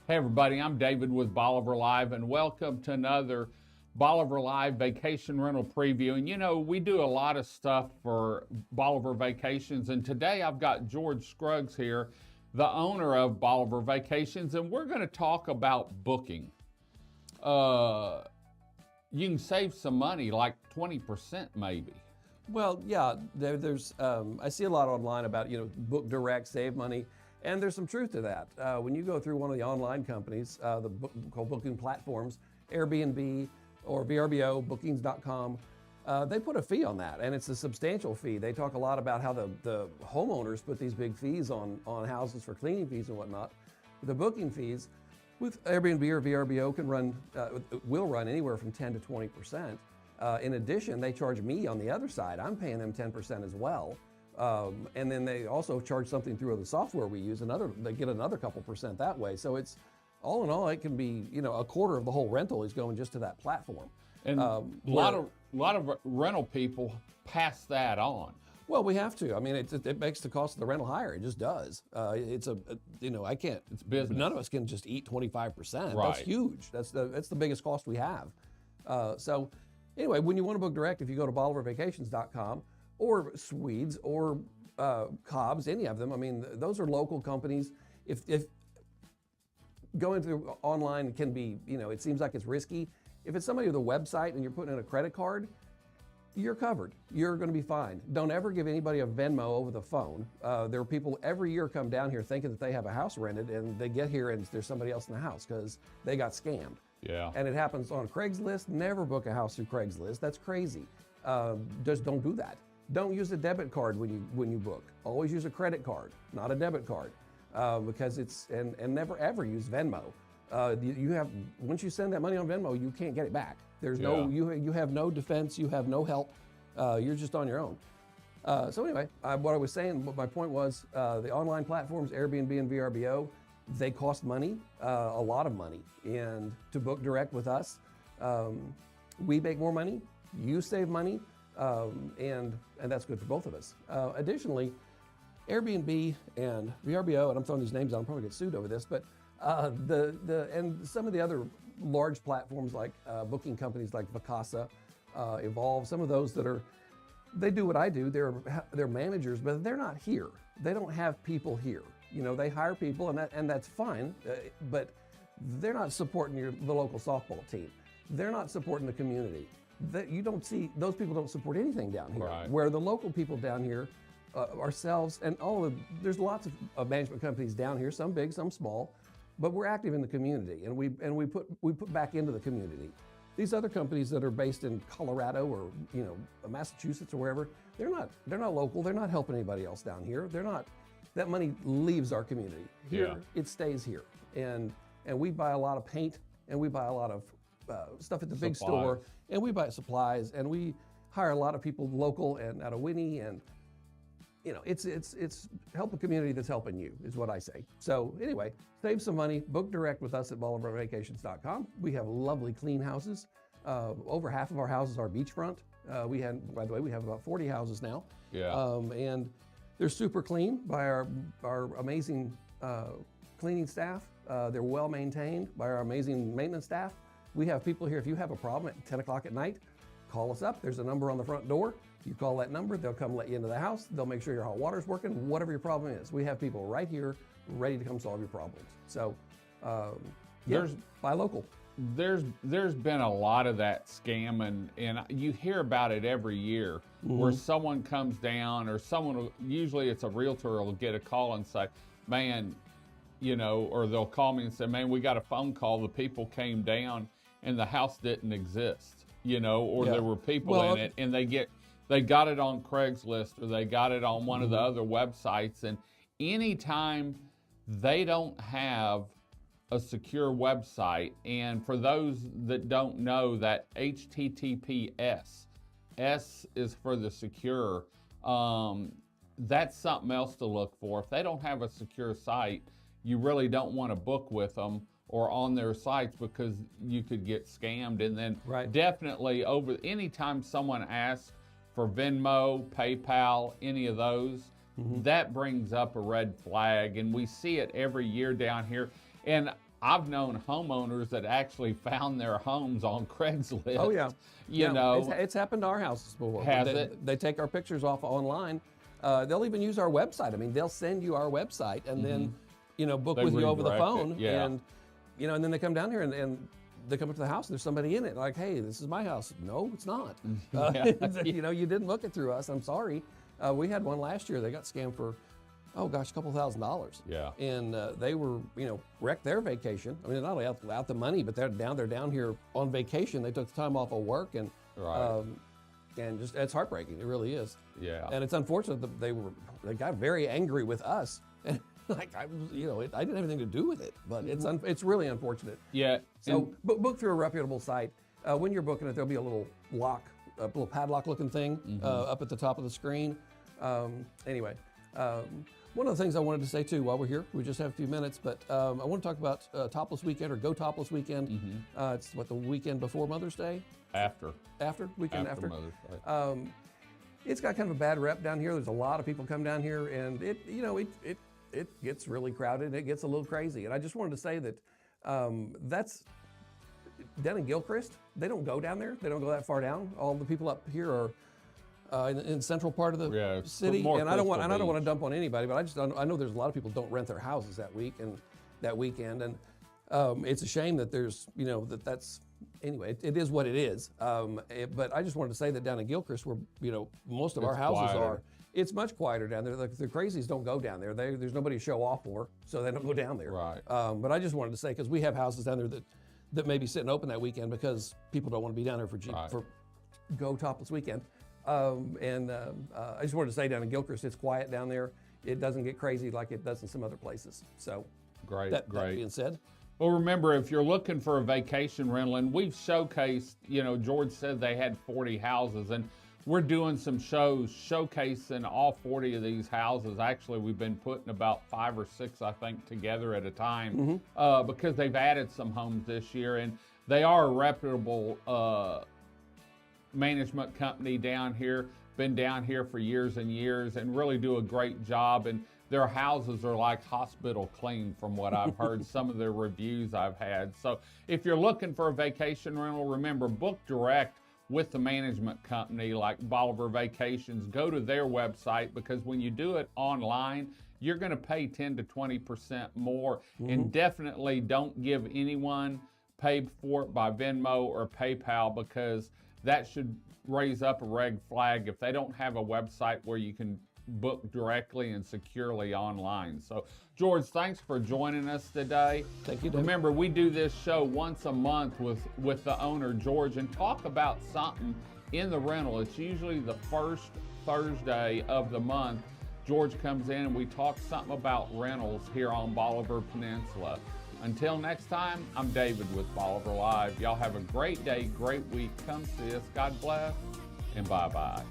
Hey everybody, I'm David with Bolivar Live, and welcome to another Bolivar Live vacation rental preview. And you know, we do a lot of stuff for Bolivar Vacations, and today I've got George Scruggs here, the owner of Bolivar Vacations, and we're going to talk about booking. You can save some money, like 20% maybe. Well, yeah, there's I see a lot online about, book direct, save money, and there's some truth to that. When you go through one of the online companies, called booking platforms, Airbnb or VRBO, bookings.com, they put a fee on that, and it's a substantial fee. They talk a lot about how the homeowners put these big fees on houses for cleaning fees and whatnot. The booking fees with Airbnb or VRBO will run anywhere from 10 to 20%. In addition, they charge me on the other side. I'm paying them 10% as well. And then they also charge something through the software we use. They get another couple percent that way. So it's all in all, it can be, a quarter of the whole rental is going just to that platform. And a lot of rental people pass that on. Well, we have to. I mean, it makes the cost of the rental higher. It just does. It's I can't. It's business. None of us can just eat 25%. Right. That's huge. That's the biggest cost we have. So anyway, when you want to book direct, if you go to bolivarvacations.com or Swedes or Cobb's, any of them, I mean, those are local companies. If going through online can be, it seems like it's risky. If it's somebody with a website and you're putting in a credit card, you're covered. You're going to be fine. Don't ever give anybody a Venmo over the phone. There are people every year come down here thinking that they have a house rented, and they get here and there's somebody else in the house because they got scammed. Yeah. And it happens on Craigslist. Never book a house through Craigslist. That's crazy. Just don't do that. Don't use a debit card when you book. Always use a credit card, not a debit card, because and never ever use Venmo. Once you send that money on Venmo, you can't get it back. There's you have no defense. You have no help. You're just on your own. So anyway, what I was saying, what my point was, the online platforms, Airbnb and VRBO, they cost money, a lot of money. And to book direct with us, we make more money, you save money, and that's good for both of us. Additionally, Airbnb and VRBO, and I'm throwing these names out, I'll probably get sued over this, but and some of the other large platforms like booking companies like Vacasa, Evolve, some of those they do what I do. They're managers, but they're not here. They don't have people here. They hire people, and that's fine, but they're not supporting the local softball team. They're not supporting the community. You don't see those people don't support anything down here. Right. Where the local people down here, ourselves, and there's lots of management companies down here, some big, some small, but we're active in the community, and we put back into the community. These other companies that are based in Colorado or Massachusetts or wherever, they're not local. They're not helping anybody else down here. They're not. That money leaves our community. Here, it stays here, and we buy a lot of paint, and we buy a lot of stuff at the big store, and we buy supplies, and we hire a lot of people local and out of Winnie, and it's help a community that's helping you, is what I say. So anyway, save some money, book direct with us at bolivarvacations.com. We have lovely clean houses. Over half of our houses are beachfront. By the way, we have about 40 houses now. Yeah. And they're super clean by our amazing cleaning staff. They're well maintained by our amazing maintenance staff. We have people here, if you have a problem at 10 o'clock at night, call us up. There's a number on the front door. You call that number, they'll come let you into the house. They'll make sure your hot water's working, whatever your problem is. We have people right here ready to come solve your problems. So, buy local. There's been a lot of that scam, and you hear about it every year, where someone comes down, or usually it's a realtor will get a call and say, man, or they'll call me and say, man, we got a phone call, the people came down and the house didn't exist, or there were people in it, and they got it on Craigslist, or they got it on one of the other websites, and anytime they don't have a secure website, and for those that don't know, that HTTPS, S is for the secure, that's something else to look for. If they don't have a secure site, you really don't want to book with them or on their sites, because you could get scammed. And then definitely anytime someone asks for Venmo, PayPal, any of those, that brings up a red flag, and we see it every year down here. And I've known homeowners that actually found their homes on Craigslist. Oh yeah, You know, it's happened to our houses before. Has it? They take our pictures off online. They'll even use our website. I mean, they'll send you our website and then, book They with you over the redirect phone. it, yeah. And, and then they come down here and they come up to the house and there's somebody in it. Like, hey, this is my house. No, it's not. You didn't book it through us. I'm sorry. We had one last year. They got scammed for, a couple $1,000s. Yeah. And they were, wrecked their vacation. I mean, they're not only out the money, but they're down here on vacation. They took the time off of work and just it's heartbreaking. It really is. Yeah. And it's unfortunate that they got very angry with us. And like I didn't have anything to do with it, but it's really unfortunate. Yeah. So book through a reputable site. When you're booking it, there'll be a little lock, a little padlock looking thing up at the top of the screen. Anyway, one of the things I wanted to say too while we're here, we just have a few minutes, but I want to talk about Topless Weekend or Go Topless Weekend. It's the weekend before Mother's Day? After Weekend after. Mother's Day. It's got kind of a bad rep down here. There's a lot of people come down here, and it gets really crowded. And it gets a little crazy. And I just wanted to say that that's down in Gilchrist. They don't go down there. They don't go that far down. All the people up here are in the central part of the city. And I don't want to dump on anybody, but I know there's a lot of people don't rent their houses that week and that weekend, and it's a shame that there's that's. Anyway, it is what it is. But I just wanted to say that down in Gilchrist, where most of our houses are, it's much quieter down there. The crazies don't go down there. There's nobody to show off for, so they don't go down there. Right. But I just wanted to say, because we have houses down there that may be sitting open that weekend because people don't want to be down there for Go Topless Weekend. I just wanted to say down in Gilchrist, it's quiet down there. It doesn't get crazy like it does in some other places. So great. That being said. Well, remember, if you're looking for a vacation rental, and we've showcased, George said they had 40 houses, and we're doing some shows showcasing all 40 of these houses. Actually, we've been putting about 5 or 6, I think, together at a time because they've added some homes this year, and they are a reputable management company down here, been down here for years and years, and really do a great job. And their houses are like hospital clean from what I've heard, some of their reviews I've had. So if you're looking for a vacation rental, remember, book direct with the management company like Bolivar Vacations. Go to their website, because when you do it online, you're going to pay 10 to 20% more. And definitely don't give anyone paid for it by Venmo or PayPal, because that should raise up a red flag if they don't have a website where you can book directly and securely online. So, George, thanks for joining us today. Thank you, David. Remember, we do this show once a month with the owner, George, and talk about something in the rental. It's usually the first Thursday of the month. George comes in and we talk something about rentals here on Bolivar Peninsula. Until next time, I'm David with Bolivar Live. Y'all have a great day, great week. Come see us. God bless, and bye-bye.